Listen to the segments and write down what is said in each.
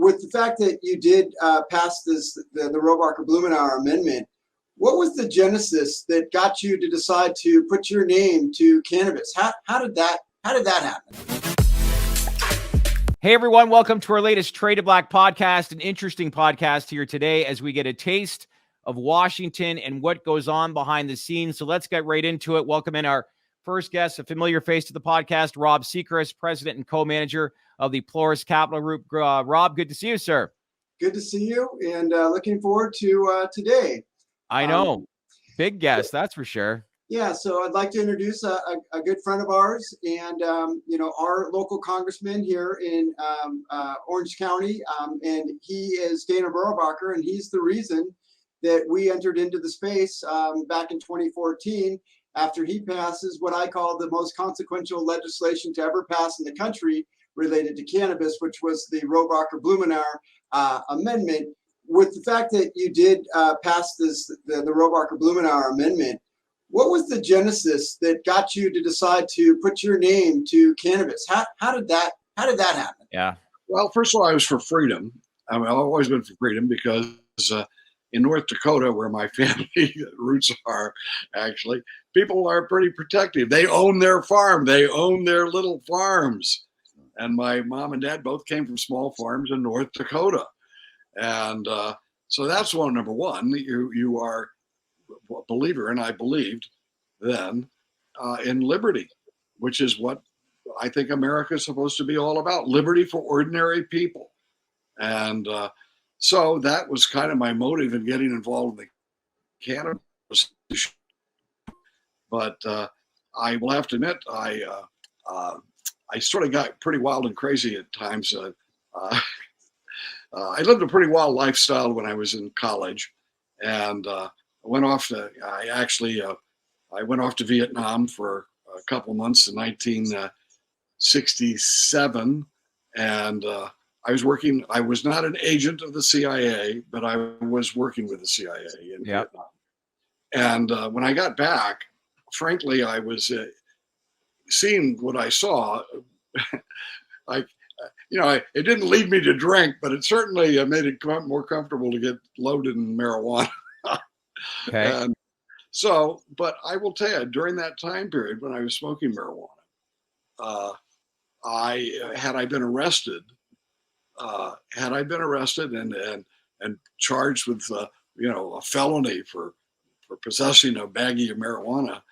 with the fact that you did pass the Rohrabacher-Blumenauer Amendment, what was the genesis that got you to decide to put your name to cannabis? How did that happen? Hey everyone, welcome to our latest Trade to Black podcast, an interesting podcast here today as we get a taste of Washington and what goes on behind the scenes. So let's get right into it. Welcome in our first guest, a familiar face to the podcast, Rob Seacrest, president and co-manager of the Ploris Capital Group. Rob, good to see you, sir. Good to see you, and looking forward to today. I know. Big guest, that's for sure. Yeah, so I'd like to introduce a good friend of ours and, our local congressman here in Orange County. And he is Dana Rohrabacher, and he's the reason that we entered into the space back in 2014 after he passes what I call the most consequential legislation to ever pass in the country related to cannabis, which was the Rohrabacher-Blumenauer Amendment. With the fact that you did pass the Rohrabacher-Blumenauer Amendment, what was the genesis that got you to decide to put your name to cannabis? How did that happen? Yeah. Well, first of all, I was for freedom. I mean, I've always been for freedom because in North Dakota, where my family roots are, actually, people are pretty protective. They own their farm. They own their little farms. And my mom and dad both came from small farms in North Dakota. And so that's number one. You are a believer, and I believed then in liberty, which is what I think America is supposed to be all about, liberty for ordinary people. And so that was kind of my motive in getting involved in the cannabis issue. But I will have to admit, I sort of got pretty wild and crazy at times. I lived a pretty wild lifestyle when I was in college, and I went off to Vietnam for a couple months in 1967, and I was not an agent of the CIA, but I was working with the CIA in Vietnam. And when I got back, frankly, I was seeing what I saw. It didn't lead me to drink, but it certainly made it more comfortable to get loaded in marijuana. Okay. And but I will tell you, during that time period when I was smoking marijuana, had I been arrested and charged with a felony for possessing a baggie of marijuana,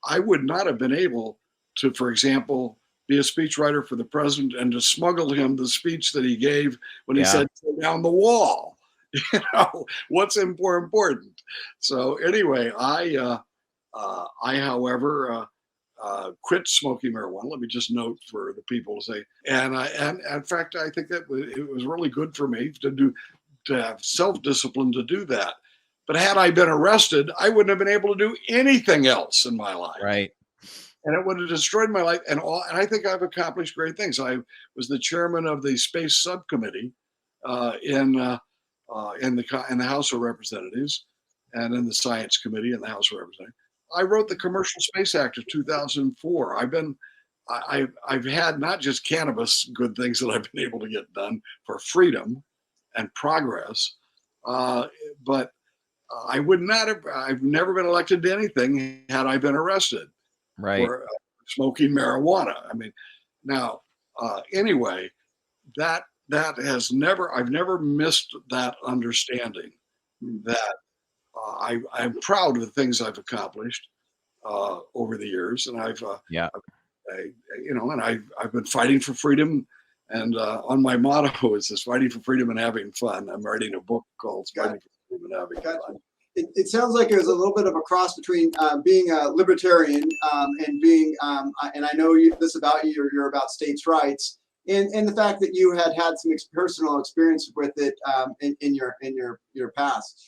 I would not have been able to, for example, be a speechwriter for the president and to smuggle him the speech that he gave when he said, "Tear down the wall." What's more important? So anyway, I however, quit smoking marijuana. Let me just note for the people to say, and in fact, I think that it was really good for me to have self-discipline to do that. But had I been arrested, I wouldn't have been able to do anything else in my life. Right. And it would have destroyed my life. And I think I've accomplished great things. I was the chairman of the space subcommittee in the House of Representatives, and in the Science Committee in the House of Representatives. I wrote the Commercial Space Act of 2004. I've had not just cannabis good things that I've been able to get done for freedom and progress, but I've never been elected to anything had I been arrested. Right. For smoking marijuana. I mean, now, anyway, I've never missed that understanding that I'm proud of the things I've accomplished over the years, and I've been fighting for freedom. And on my motto is this: fighting for freedom and having fun. I'm writing a book called Fighting for Freedom and Having Fun. It sounds like it was a little bit of a cross between being a libertarian and being, and I know this about you, you're about states' rights, and the fact that you had some personal experience with it in your past.